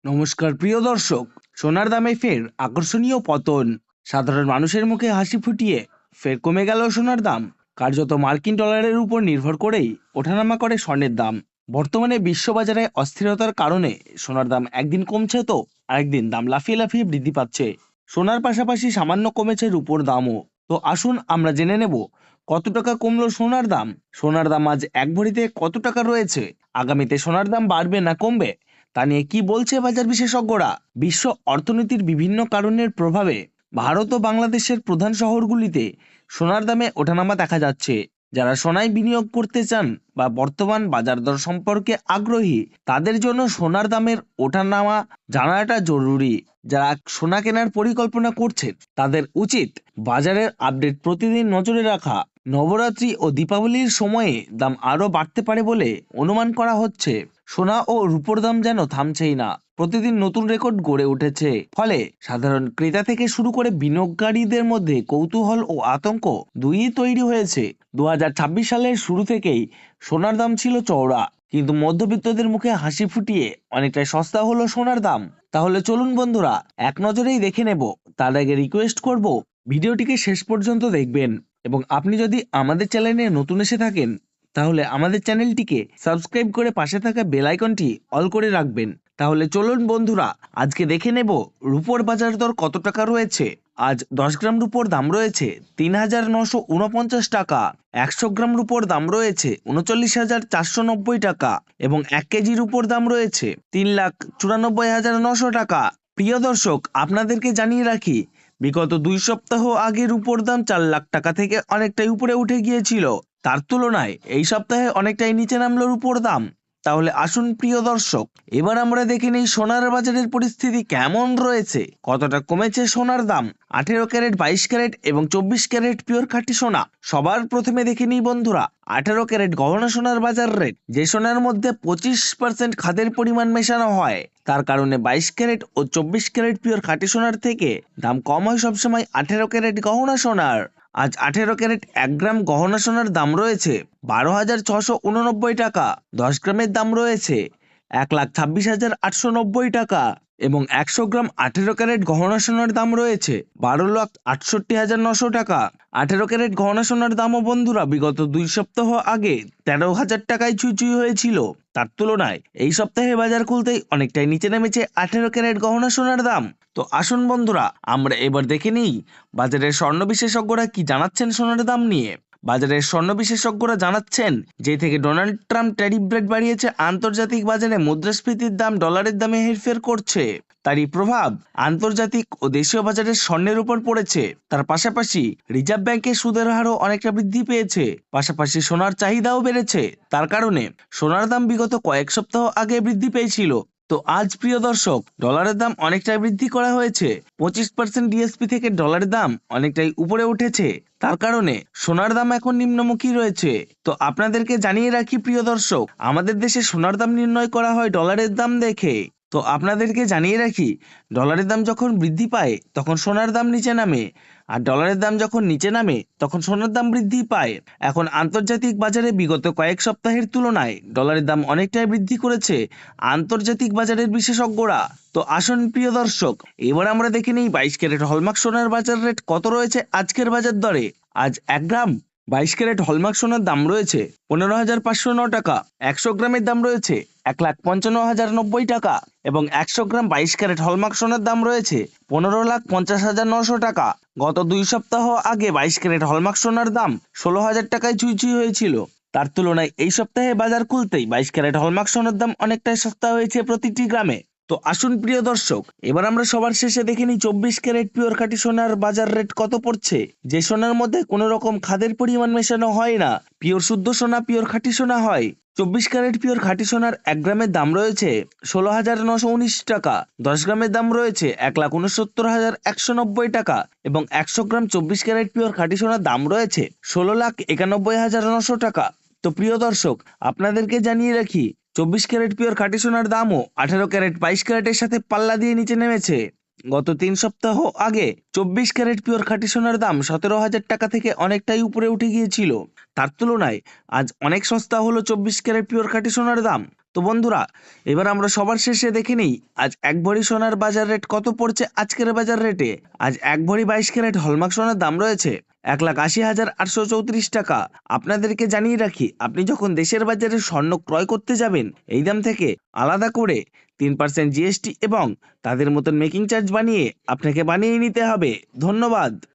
নমস্কার প্রিয় দর্শক। সোনার দামে ফের আকর্ষণীয় পতন। সাধারণ মানুষের মুখে হাসি ফুটিয়ে ফের কমে গেল সোনার দাম। কার্যত মার্কিন ডলারের উপর নির্ভর করেই ওঠানামা করে স্বর্ণের দাম। বর্তমানে বিশ্ববাজারে অস্থিরতার কারণে সোনার দাম একদিন কমছে তো আরেকদিন দাম লাফিয়ে লাফিয়ে বৃদ্ধি পাচ্ছে। সোনার পাশাপাশি সামান্য কমেছে রূপোর দামও। তো আসুন আমরা জেনে নেব কত টাকা কমলো সোনার দাম। সোনার দাম আজ এক ভরিতে কত টাকা রয়েছে, আগামীতে সোনার দাম বাড়বে না কমবে, তা নিয়ে কি বলছে বাজার বিশেষজ্ঞরা। বিশ্ব অর্থনীতির বিভিন্ন কারণের প্রভাবে ভারত ও বাংলাদেশের প্রধান শহরগুলিতে সোনার দামে ওঠানামা দেখা যাচ্ছে। যারা সোনায় বিনিয়োগ করতে চান বা বর্তমান বাজার দর সম্পর্কে আগ্রহী, তাদের জন্য সোনার দামের ওঠানামা জানাটা জরুরি। যারা সোনা কেনার পরিকল্পনা করছেন তাদের উচিত বাজারের আপডেট প্রতিদিন নজরে রাখা। নবরাত্রি ও দীপাবলির সময়ে দাম আরও বাড়তে পারে বলে অনুমান করা হচ্ছে। সোনা ও রূপোর দাম যেন থামছেই না, প্রতিদিন নতুন রেকর্ড গড়ে উঠেছে। ফলে সাধারণ ক্রেতা থেকে শুরু করে বিনিয়োগকারীদের মধ্যে কৌতূহল ও আতঙ্ক দুইই তৈরি হয়েছে। 2026 সালের শুরু থেকেই সোনার দাম ছিল চওড়া, কিন্তু মধ্যবিত্তদের মুখে হাসি ফুটিয়ে অনেকটাই সস্তা হলো সোনার দাম। তাহলে চলুন বন্ধুরা এক নজরেই দেখে নেব। তার আগে রিকোয়েস্ট করব, ভিডিওটিকে শেষ পর্যন্ত দেখবেন এবং আপনি যদি আমাদের চ্যানেলে নতুন এসে থাকেন তাহলে আমাদের চ্যানেলটিকে সাবস্ক্রাইব করে পাশে থাকা বেল আইকনটি অল করে রাখবেন। তাহলে চলুন বন্ধুরা আজকে দেখে নেব রূপোর বাজার দর কত টাকা রয়েছে। আজ 10 গ্রাম রূপোর দাম রয়েছে 3,949 টাকা। 100 গ্রাম রূপোর দাম রয়েছে 39,490 টাকা এবং 1 কেজি রূপোর দাম রয়েছে 3,94,900 টাকা। প্রিয় দর্শক, আপনাদেরকে জানিয়ে রাখি, বিগত 2 সপ্তাহ আগে রূপোর দাম 4 লাখ টাকা থেকে অনেকটাই উপরে উঠে গিয়েছিল। তার তুলনায় এই সপ্তাহে অনেকটাই নিচে নামলো রূপোর দাম। তাহলে আসুন প্রিয় দর্শক, এবার আমরা দেখে নিই সোনার বাজারের পরিস্থিতি কেমন রয়েছে, কতটা কমেছে সোনার দাম। 18 ক্যারেট, 22 ক্যারেট এবং 24 ক্যারেট পিওর খাঁটি সোনা। সবার প্রথমে দেখে নিই বন্ধুরা 18 ক্যারেট গহনা সোনার বাজার রেট। যে সোনার মধ্যে 25% খাদের পরিমাণ মেশানো হয়, তার কারণে 22 ক্যারেট ও 24 ক্যারেট পিওর খাঁটি সোনার থেকে দাম কম হয় সবসময় 18 ক্যারেট গহনা সোনার। আজ 18 ক্যারেট 1 গ্রাম গহনা সোনার দাম রয়েছে 12,689 টাকা। 10 গ্রামের দাম রয়েছে 1,26,890 টাকা এবং 100 গ্রাম 18 ক্যারেট গহনা সোনার দাম রয়েছে 12,68,900 টাকা। 18 ক্যারেট গহনা সোনার দামও বন্ধুরা বিগত 2 সপ্তাহ আগে 13,000 টাকায় ছুঁই হয়েছিল। তার তুলনায় এই সপ্তাহে বাজার খুলতেই অনেকটাই নিচে নেমেছে 18 ক্যারেট গহনা সোনার দাম। তো আসুন বন্ধুরা আমরা এবার দেখে নিই বাজারের স্বর্ণ বিশেষজ্ঞরা কি জানাচ্ছেন সোনার দাম নিয়ে। বাজারের স্বর্ণ বিশেষজ্ঞরা জানাচ্ছেন, যে থেকে ডোনাল্ড ট্রাম্প ট্যারিফ রেট বাড়িয়েছে, আন্তর্জাতিক বাজারে মুদ্রাস্ফীতির দাম ডলারের দামে হেরফের করছে। তারই প্রভাব আন্তর্জাতিক ও দেশীয় বাজারের স্বর্ণের উপর পড়েছে। তার পাশাপাশি রিজার্ভ ব্যাংকের সুদের হারও অনেকটা বৃদ্ধি পেয়েছে। পাশাপাশি সোনার চাহিদাও বেড়েছে। তার কারণে সোনার দাম বিগত কয়েক সপ্তাহ আগে বৃদ্ধি পেয়েছিল। তো আজ প্রিয় দর্শক ডলারের দাম অনেকটাই বৃদ্ধি করা হয়েছে। 25% ডিএসপি থেকে ডলারের দাম অনেকটাই উপরে উঠেছে। তার কারণে সোনার দাম এখন নিম্নমুখী রয়েছে। তো আপনাদেরকে জানিয়ে রাখি প্রিয় দর্শক, আমাদের দেশে সোনার দাম নির্ণয় করা হয় ডলারের দাম দেখে। তো আপনাদেরকে জানিয়ে রাখি, ডলারের দাম যখন বৃদ্ধি পায় তখন সোনার দাম নিচে নামে, আর ডলারের দাম যখন নিচে নামে তখন সোনার দাম বৃদ্ধি পায়। এখন আন্তর্জাতিক বাজারে বিগত কয়েক সপ্তাহের তুলনায় ডলারের দাম অনেকটাই বৃদ্ধি করেছে আন্তর্জাতিক বাজারের বিশেষজ্ঞরা। তো আসুন প্রিয় দর্শক, এবার আমরা দেখে নিই 22 ক্যারেট হলমার্ক সোনার বাজার রেট কত রয়েছে আজকের বাজার দরে। আজ 1 গ্রাম 22 ক্যারেট হলমার্ক সোনার দাম রয়েছে 15,509 টাকা। 100 গ্রামের দাম রয়েছে 1,55,090 টাকা এবং 100 গ্রাম 22 ক্যারেট হলমার্ক সোনার দাম রয়েছে 15,50,900 টাকা। গত 2 সপ্তাহ আগে 22 ক্যারেট হলমার্ক সোনার দাম 16,000 টাকায় ছুঁই হয়েছিল। তার তুলনায় এই সপ্তাহে বাজার খুলতেই 22 ক্যারেট হলমার্ক সোনার দাম অনেকটাই সস্তা হয়েছে প্রতিটি গ্রামে। তো আসুন প্রিয় দর্শক, এবার আমরা সবার শেষে দেখে নিই 24 ক্যারেট পিওর খাঁটি সোনার বাজার রেট কত পড়ছে। যে সোনার মধ্যে কোনো রকম খাদের পরিমাণ মেশানো হয় না, পিওর শুদ্ধ সোনা, পিওর খাঁটি সোনা হয়। 24 ক্যারেট পিওর খাঁটি সোনার 1 গ্রামের দাম রয়েছে 16,919 টাকা। 10 গ্রামের দাম রয়েছে 1,69,190 টাকা এবং 100 গ্রাম 24 ক্যারেট পিওর খাঁটি সোনার দাম রয়েছে 16,91,900 টাকা। তো প্রিয় দর্শক, আপনাদেরকে জানিয়ে রাখি, 24 ক্যারেট পিওর খাঁটি সোনার দামও 18 ক্যারেট 22 ক্যারেটের সাথে পাল্লা দিয়ে নিচে নেমেছে। গত 3 সপ্তাহ আগে 24 ক্যারেট পিওর খাঁটি সোনার দাম 17,000 টাকা থেকে অনেকটাই উপরে উঠে গিয়েছিল। তার তুলনায় আজ অনেক সস্তা হলো 24 ক্যারেট পিওর খাঁটি সোনার দাম। তো বন্ধুরা, এবার আমরা সবার শেষে দেখে নিই আজ 1 ভরি সোনার বাজার রেট কত পড়ছে আজকের বাজার রেটে। আজ 1 ভরি 22 ক্যারেট হলমার্ক সোনার দাম রয়েছে 1,80,834 টাকা। আপনাদেরকে জানিয়ে রাখি, আপনি যখন দেশের বাজারে স্বর্ণ ক্রয় করতে যাবেন, এই দাম থেকে আলাদা করে 3% জিএসটি এবং তাদের মতন মেকিং চার্জ বানিয়ে আপনাকে বানিয়ে নিতে হবে। ধন্যবাদ।